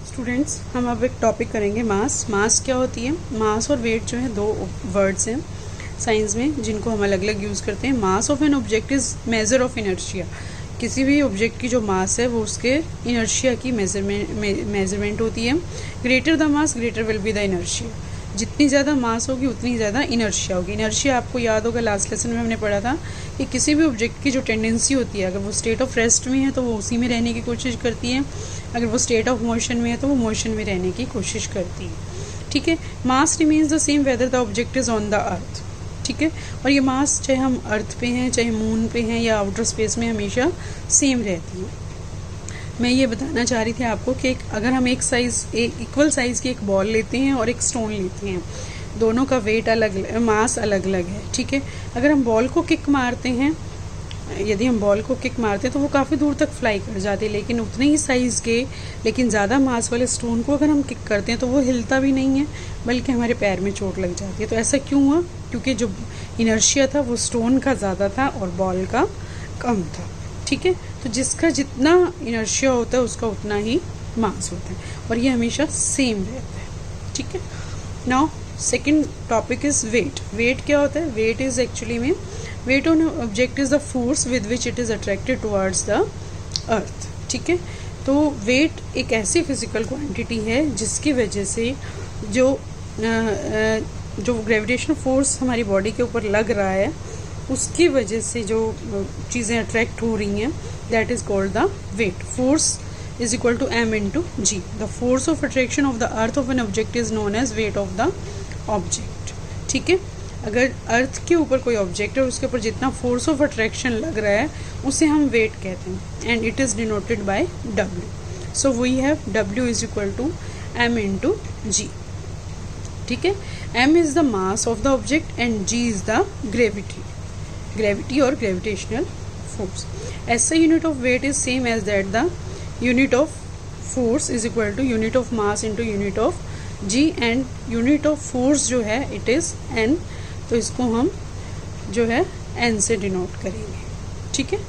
Students, हम अब एक टॉपिक करेंगे मास क्या होती है। मास और वेट जो है दो वर्ड्स हैं साइंस में जिनको हम अलग अलग यूज़ करते हैं। Mass of an object is measure of inertia. किसी भी ऑब्जेक्ट की जो मास है वो उसके इनर्शिया की मेजरमेंट होती है। Greater the mass greater will be the inertia. जितनी ज़्यादा मास होगी उतनी ज़्यादा इनर्शिया होगी। इनर्शिया आपको याद होगा, लास्ट लेसन में हमने पढ़ा था कि किसी भी ऑब्जेक्ट की जो टेंडेंसी होती है, अगर वो स्टेट ऑफ रेस्ट में है तो वो उसी में रहने की कोशिश करती है, अगर वो स्टेट ऑफ मोशन में है तो वो मोशन में रहने की कोशिश करती है। ठीक है, mass remains the same whether the object is on the earth. ठीक है, और ये मास चाहे हम अर्थ पे हैं, चाहे मून पे हैं या आउटर स्पेस में, हमेशा सेम रहती है। मैं ये बताना चाह रही थी आपको कि अगर हम एक इक्वल साइज़ की एक बॉल लेते हैं और एक स्टोन लेते हैं, दोनों का वेट अलग, मास अलग अलग है। ठीक है, अगर हम बॉल को किक मारते हैं, यदि हम बॉल को किक मारते हैं तो वो काफ़ी दूर तक फ्लाई कर जाती है, लेकिन उतने ही साइज़ के लेकिन ज़्यादा मास वाले स्टोन को अगर हम किक करते हैं तो वो हिलता भी नहीं है, बल्कि हमारे पैर में चोट लग जाती है। तो ऐसा क्यों हुआ? क्योंकि जो इनर्शिया था वो स्टोन का ज़्यादा था और बॉल का कम था। ठीक है, तो जिसका जितना इनर्शिया होता है उसका उतना ही मास होता है और ये हमेशा सेम रहता है। ठीक है, now second topic is weight. Weight क्या होता है? वेट इज़ एक्चुअली में weight on object is the force with which it is attracted towards the earth. ठीक है, तो वेट एक ऐसी फिजिकल क्वांटिटी है जिसकी वजह से जो ग्रेविटेशन फोर्स हमारी बॉडी के ऊपर लग रहा है उसकी वजह से जो चीज़ें अट्रैक्ट हो रही हैं, that is called the weight. Force is equal to m into g. The force of attraction of the earth of an object is known as weight of the object. ठीक है, अगर अर्थ के ऊपर कोई ऑब्जेक्ट है और उसके ऊपर जितना फोर्स ऑफ अट्रैक्शन लग रहा है उसे हम वेट कहते हैं, and it is denoted by w। So we have w is equal to m into G. ठीक है, m is the mass of the object and g is the gravity और ग्रेविटेशनल फोर्स। ऐसा unit of weight is same as that the unit of force is equal to unit of mass into unit of G, and unit of force जो है it is n, तो इसको हम जो है n से denote करेंगे। ठीक है,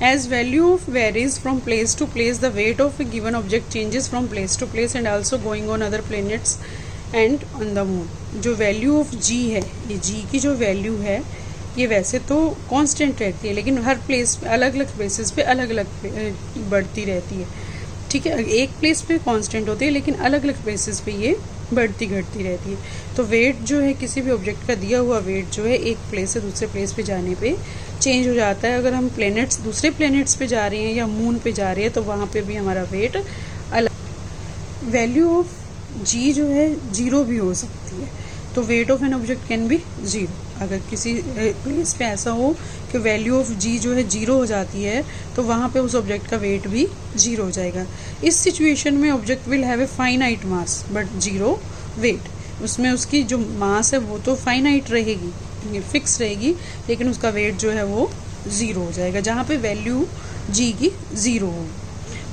as value of varies from place to place, the weight of a given object changes from place to place and also going on other planets and on the moon. जो value of g है, ये जी की जो value है ये वैसे तो constant रहती है, लेकिन हर प्लेस पे अलग अलग प्लेसेस पे अलग अलग बढ़ती रहती है। ठीक है, एक प्लेस पे कांस्टेंट होती है लेकिन अलग अलग प्लेसेस पे ये बढ़ती घटती रहती है। तो वेट जो है किसी भी ऑब्जेक्ट का दिया हुआ वेट जो है एक प्लेस से दूसरे प्लेस पे जाने पे चेंज हो जाता है। अगर हम दूसरे प्लैनेट्स पे जा रहे हैं या मून पे जा रहे हैं तो वहाँ पे भी हमारा वेट अलग। वैल्यू ऑफ जी जो है जीरो भी हो सकती है, तो weight of an object can be zero. अगर किसी प्लेस पे ऐसा हो कि वैल्यू ऑफ जी जो है जीरो हो जाती है तो वहाँ पे उस ऑब्जेक्ट का वेट भी जीरो हो जाएगा। इस सिचुएशन में object will have a finite mass but zero weight. उसमें उसकी जो मास है वो तो फाइनाइट रहेगी, फिक्स रहेगी, लेकिन उसका वेट जो है वो ज़ीरो हो जाएगा जहाँ पे वैल्यू जी की ज़ीरो होगी।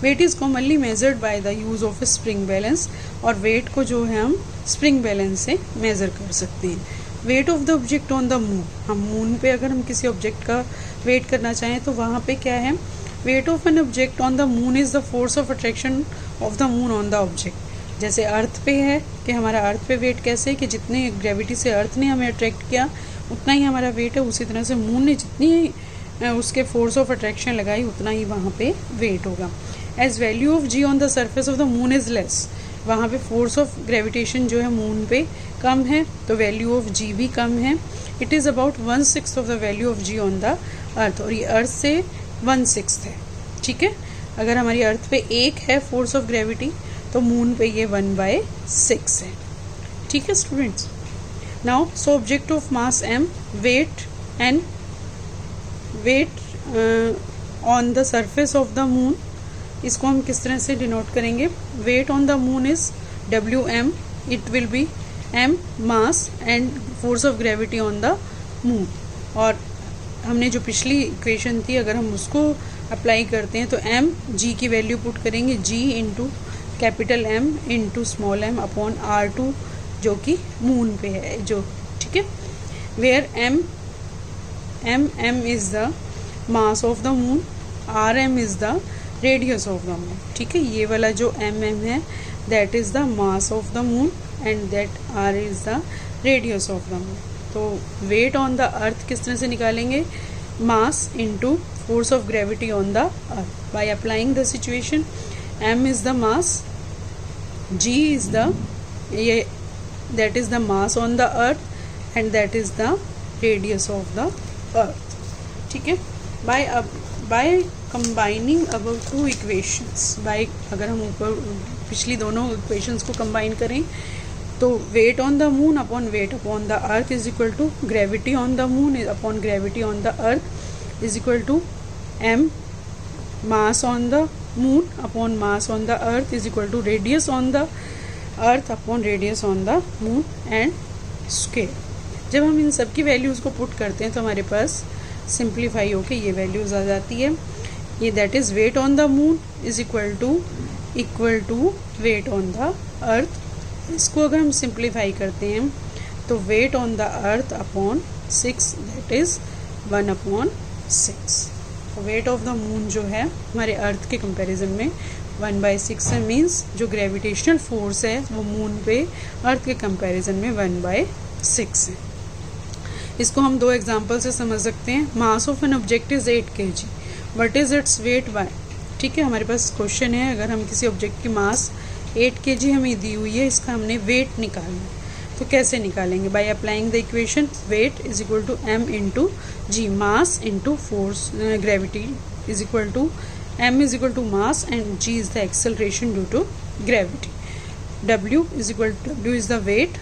Wait is commonly measured by the use of A spring balance, और वेट को जो है हम स्प्रिंग बैलेंस से मेज़र कर सकते हैं। Wait of the object on the moon, हम मून पे अगर हम किसी ऑब्जेक्ट का वेट करना चाहें तो वहाँ पे क्या है? Weight of an object on the moon is the force of attraction of the moon on the object. जैसे अर्थ पे है कि हमारा अर्थ पे वेट कैसे है कि जितने ग्रेविटी से अर्थ ने हमें अट्रैक्ट किया उतना ही हमारा वेट है, उसी तरह से मून ने जितनी उसके फोर्स ऑफ अट्रैक्शन लगाई उतना ही वहाँ पे वेट होगा। As value of g on the surface of the moon is less, वहाँ पे फोर्स ऑफ ग्रेविटेशन जो है मून पे कम है तो वैल्यू ऑफ जी भी कम है। It is about 1/6 of the value of g on the earth, और ये अर्थ से 1/6 है। ठीक है, अगर हमारी अर्थ पे 1 है फोर्स ऑफ ग्रेविटी तो मून पे ये 1/6 है। ठीक है students, now so object of mass m, weight on the surface of the moon, इसको हम किस तरह से डिनोट करेंगे? Weight on the moon is Wm, it will be m mass and force of gravity on the moon. और हमने जो पिछली इक्वेशन थी अगर हम उसको अप्लाई करते हैं तो m g की वैल्यू पुट करेंगे, g into capital M into small m upon R2 जो कि मून पे है जो। ठीक है, where m is the mass of the moon, Rm is the radius of the moon, ठीक है। ये वाला जो mm है that is the mass of the moon and that r is the radius of the moon. तो weight on the earth किस तरह से निकालेंगे, mass into force of gravity on the earth by applying the situation. m is the mass, g is the ये that is the mass on the earth and that is the radius of the earth, ठीक है। by combining above two equations, by अगर हम ऊपर पिछली दोनों equations को combine करें तो weight on the moon upon weight upon the earth is equal to gravity on the moon upon gravity on the earth is equal to m mass on the moon upon mass on the earth is equal to radius on the earth upon radius on the moon and square. जब हम इन सब की values को put करते हैं तो हमारे पास simplify होके ये वैल्यूज़ आ जाती है। ये that is weight on the moon is equal to weight on the earth. इसको अगर हम सिंप्लीफाई करते हैं तो weight on the earth upon 6 that is 1/6। Weight of the moon जो है हमारे अर्थ के कंपैरिजन में 1/6 है, मीन्स जो ग्रेविटेशनल फोर्स है वो मून पे अर्थ के कंपैरिजन में 1/6 है। इसको हम दो एग्जांपल से समझ सकते हैं। Mass of an object is 8 kg, what is its weight by, ठीक है। हमारे पास क्वेश्चन है, अगर हम किसी ऑब्जेक्ट की मास 8 kg हमें दी हुई है, इसका हमने वेट निकालना है तो कैसे निकालेंगे, by applying the equation weight is equal to m into g, mass into force gravity is equal to m is equal to mass and g is the acceleration due to gravity. w is the weight,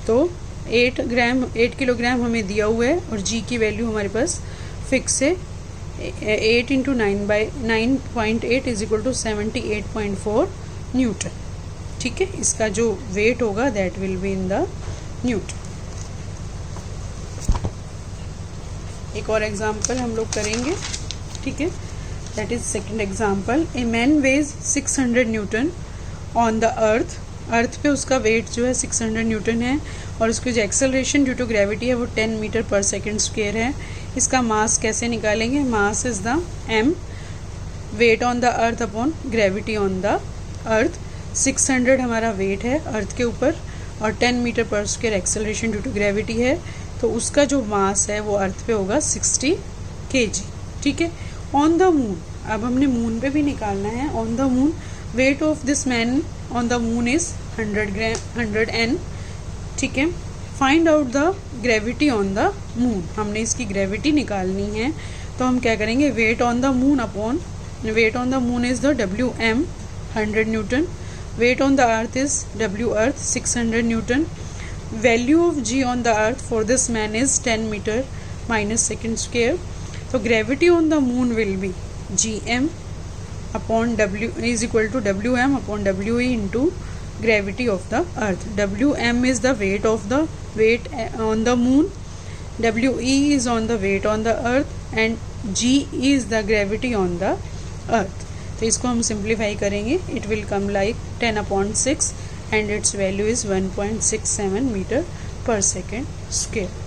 तो 8 kilogram हमें दिया हुआ है और g की value हमारे पास fix है 8 into 9.8 is equal to 78.4 newton, ठीक है। इसका जो वेट होगा that will be in the newton. एक और एग्जांपल हम लोग करेंगे, ठीक है। That is second example. A man weighs 600 Newton on the earth. अर्थ पे उसका वेट जो है 600 न्यूटन है और उसकी जो एक्सेलरेशन ड्यू टू ग्रेविटी है वो 10 मीटर पर सेकेंड स्क्वायर है। इसका मास कैसे निकालेंगे, mass is the m, weight on the earth upon gravity on the earth. 600 हमारा वेट है अर्थ के ऊपर और 10 metre per square acceleration due to gravity है, तो उसका जो मास है वो अर्थ पे होगा 60 kg, ठीक है। ऑन द मून, अब हमने मून पे भी निकालना है। On the moon weight of this man on the moon is 100 n, ठीक है। Find out the gravity on the moon, हमने इसकी ग्रेविटी निकालनी है तो हम क्या करेंगे, weight on the moon upon weight on the moon is the wm 100 newton, weight on the earth is w earth 600 newton, value of g on the earth for this man is 10 metre minus second square. तो gravity on the moon will be gm upon w is equal to wm upon we into gravity of the earth. wm is the weight of the weight on the moon, we is on the weight on the earth and g is the gravity on the earth. तो इसको हम simplify करेंगे, it will come like 10/6 and its value is 1.67 metre पर second square.